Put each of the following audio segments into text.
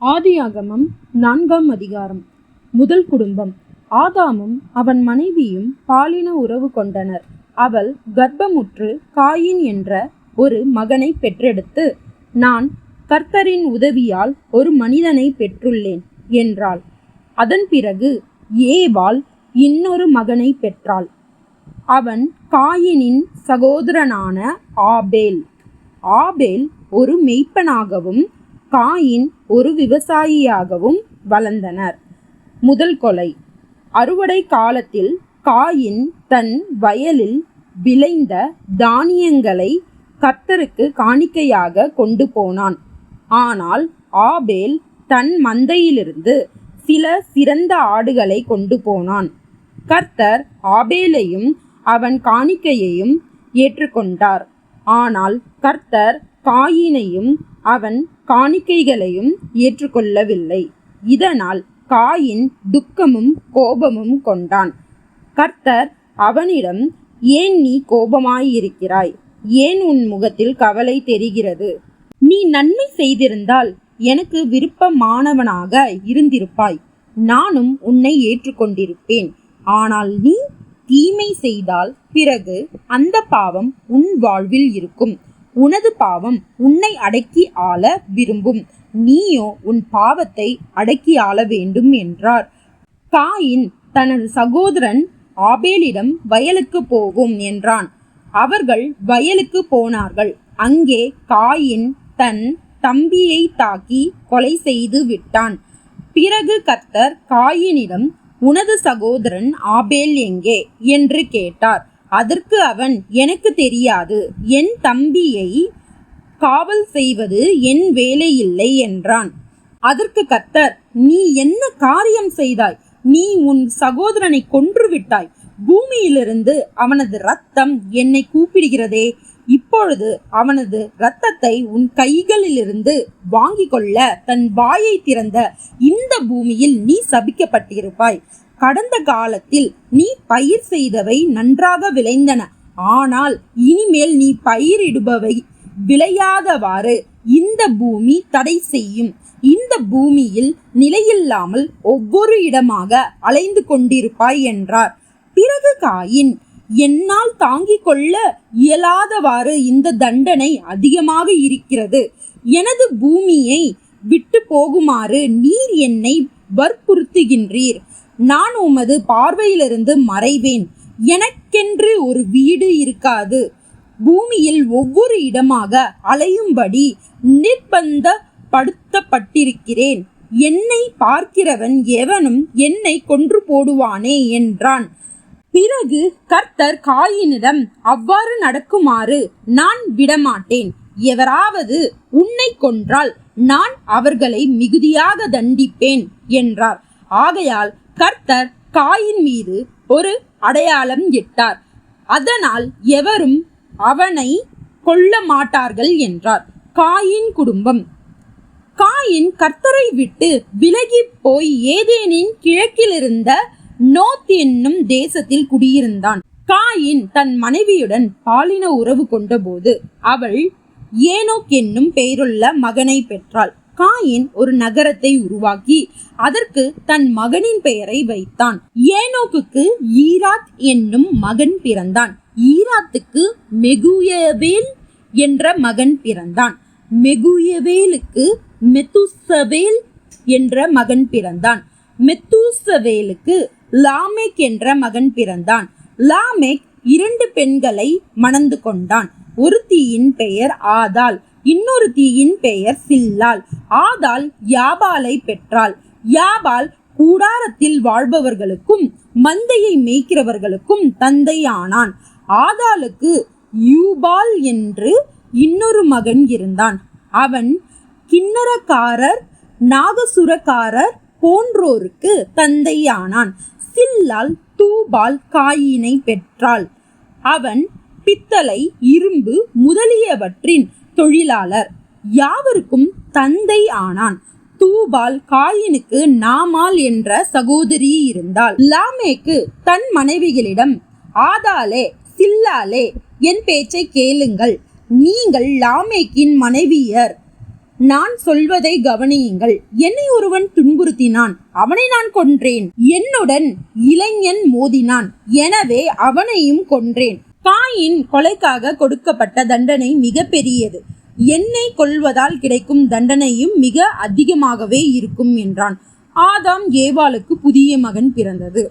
ஆதியாகமம் 4ஆம் அதிகாரம். முதல் குடும்பம். ஆதாமும் அவன் மனைவியும் பாலின உறவு கொண்டனர். அவள் கர்ப்பமுற்று காயின் என்ற ஒரு மகனை பெற்றெடுத்து, நான் கர்த்தரின் உதவியால் ஒரு மனிதனை பெற்றுள்ளேன் என்றாள். அதன் பிறகு ஏவாள் இன்னொரு மகனை பெற்றாள். அவன் காயினின் சகோதரனான ஆபேல். ஆபேல் ஒரு மெய்ப்பனாகவும் காயின் ஒரு விவசாயியாகவும் வளர்ந்தனர். முதல் கொலை. அறுவடை காலத்தில் காயின் தன் வயலில் விளைந்த தானியங்களை கர்த்தருக்கு காணிக்கையாக கொண்டு போனான். ஆனால் ஆபேல் தன் மந்தையிலிருந்து சில சிறந்த ஆடுகளை கொண்டு போனான். கர்த்தர் ஆபேலையும் அவன் காணிக்கையையும் ஏற்றுக்கொண்டார். ஆனால் கர்த்தர் காயினையும் அவன் காணிக்கைகளையும் ஏற்றுக்கொள்ளவில்லை. இதனால் காயின் துக்கமும் கோபமும் கொண்டான். கர்த்தர் அவனிடம், ஏன் நீ கோபமாயிருக்கிறாய்? ஏன் உன் முகத்தில் கவலை தெரிகிறது? நீ நன்மை செய்திருந்தால் எனக்கு விருப்பமானவனாக இருந்திருப்பாய், நானும் உன்னை ஏற்றுக்கொண்டிருப்பேன். ஆனால் நீ தீமை செய்தால் பிறகு அந்த பாவம் உன் வாழ்வில் இருக்கும். உனது பாவம் உன்னை அடக்கி ஆள விரும்பும், நீயோ உன் பாவத்தை அடக்கி ஆள வேண்டும் என்றார். காயின் தனது சகோதரன் ஆபேலிடம் வயலுக்கு போவோம் என்றான். அவர்கள் வயலுக்கு போனார்கள். அங்கே காயின் தன் தம்பியை தாக்கி கொலை செய்து விட்டான். பிறகு கர்த்தர் காயினிடம், உனது சகோதரன் ஆபேல் எங்கே என்று கேட்டார். அதற்கு அவன், எனக்கு தெரியாது, என் தம்பியை காவல் செய்வது என் வேலையில்லை என்றான். அதற்கு கர்த்தர், நீ என்ன காரியம் செய்தாய்? நீ உன் சகோதரனை கொன்று விட்டாய். பூமியிலிருந்து அவனது இரத்தம் என்னை கூப்பிடுகிறதே. இப்பொழுது அவனது இரத்தத்தை உன் கைகளிலிருந்து வாங்கி கொள்ள தன் வாயை திறந்த இந்த பூமியில் நீ சபிக்கப்பட்டிருப்பாய். கடந்த காலத்தில் நீ பயிர் செய்தவை நன்றாக விளைந்தன. ஆனால் இனிமேல் நீ பயிரிடுபவை விளையாதவாறு இந்த பூமி தடை செய்யும். இந்த பூமியில் நிலையில்லாமல் ஒவ்வொரு இடமாக அலைந்து கொண்டிருப்பாய் என்றார். பிறகு காயின், என்னால் தாங்கிக் கொள்ள இயலாதவாறு இந்த தண்டனை அதிகமாக இருக்கிறது. எனது பூமியை விட்டு போகுமாறு நீர் என்னை வற்புறுத்துகின்றீர். நான் உமது பார்வையிலிருந்து மறைவேன். எனக்கென்று ஒரு வீடு இருக்காது. பூமியில் ஒவ்வொரு இடமாக அலையும்படி நிர்பந்தப்படுத்தப்பட்டிருக்கிறேன். என்னை பார்க்கிறவன் எவனும் என்னை கொன்று போடுவானே என்றான். பிறகு கர்த்தர் காயினிடம், அவ்வாறு நடக்குமாறு நான் விடமாட்டேன். எவராவது உன்னை கொன்றால் நான் அவர்களை மிகுதியாக தண்டிப்பேன் என்றார். ஆகையால் கர்த்தர் காயின் மீது ஒரு அடையாளம் இட்டார். அதனால் எவரும் அவனை கொல்ல மாட்டார்கள் என்றார். காயின் குடும்பம். காயின் கர்த்தரை விட்டு விலகி போய் ஏதேனின் கிழக்கிலிருந்த நோத் என்னும் தேசத்தில் குடியிருந்தான். காயின் தன் மனைவியுடன் பாலின உறவு கொண்டபோது அவள் ஏனோக் என்னும் பெயருள்ள மகனை பெற்றாள். காயின் ஒரு நகரத்தை உருவாக்கி அதற்கு தன் மகனின் பெயரை வைத்தான். ஏனோக்குக்கு ஈராத் என்னும் மகன் பிறந்தான். ஈராத்துக்கு மெகுயவேல் என்ற மகன் பிறந்தான். மெகுயவேலுக்கு மெத்துசவேல் என்ற மகன் பிறந்தான். மெத்துசவேலுக்கு லாமெக் என்ற மகன் பிறந்தான். லாமெக் 2 பெண்களை மணந்து கொண்டான். ஒருத்தியின் பெயர் ஆதாள், இன்னொருத்தியின் பெயர் சில்லாள். ஆதாள் யாபாலை பெற்றாள். யாபால் கூடாரத்தில் வாழ்பவர்களுக்கும் மந்தையை மேய்க்கிறவர்களுக்கும் தந்தையானான். ஆதாளுக்கு யூபால் என்று இன்னொரு மகன் இருந்தான். அவன் கிண்ணரக்காரர், நாகசுரக்காரர் போன்றோருக்கு தந்தையானான். சில்லாள் தூபால் காயினை பெற்றாள். அவன் பித்தளை, இரும்பு முதலியவற்றின் தொழிலாளர் யாவருக்கும் தந்தை ஆனான். தூபால் காயினுக்கு நாமால் என்ற சகோதரி இருந்தாள். லாமேக்கு தன் மனைவிகளிடம், ஆதாளே, சில்லாளே, என் பேச்சை கேளுங்கள். நீங்கள் லாமேக்கின் மனைவியர். நான் சொல்வதை கவனியுங்கள். என்னை ஒருவன் துன்புறுத்தினான், அவனை நான் கொன்றேன். என்னுடன் இளைஞன் மோதினான், எனவே அவனையும் கொன்றேன். காயின் கொலைக்காக கொடுக்கப்பட்ட தண்டனை மிக பெரியது. என்னை கொல்வதால் கிடைக்கும் தண்டனையும் மிக அதிகமாகவே இருக்கும் என்றான். ஆதாம் ஏவாளுக்கு புதிய மகன் பிறந்தது.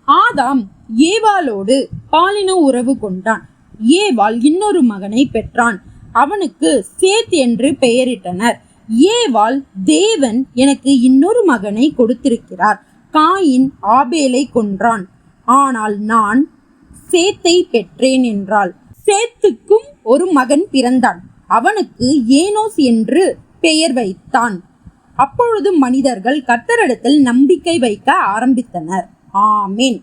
ஆதாம் ஏவாளோடு பாலின உறவு கொண்டான். ஏவாள் இன்னொரு மகனை பெற்றான். அவனுக்கு சேத் என்று பெயரிட்டனர். ஏவாள், தேவன் எனக்கு இன்னொரு மகனை கொடுத்திருக்கிறார். காயின் ஆபேலை கொன்றான், ஆனால் நான் சேத்தை பெற்றேன் என்றாள். சேத்துக்கும் ஒரு மகன் பிறந்தான். அவனுக்கு ஏனோஸ் என்று பெயர் வைத்தான். அப்பொழுது மனிதர்கள் கர்த்தரிடத்தில் நம்பிக்கை வைக்க ஆரம்பித்தனர். ஆமென்.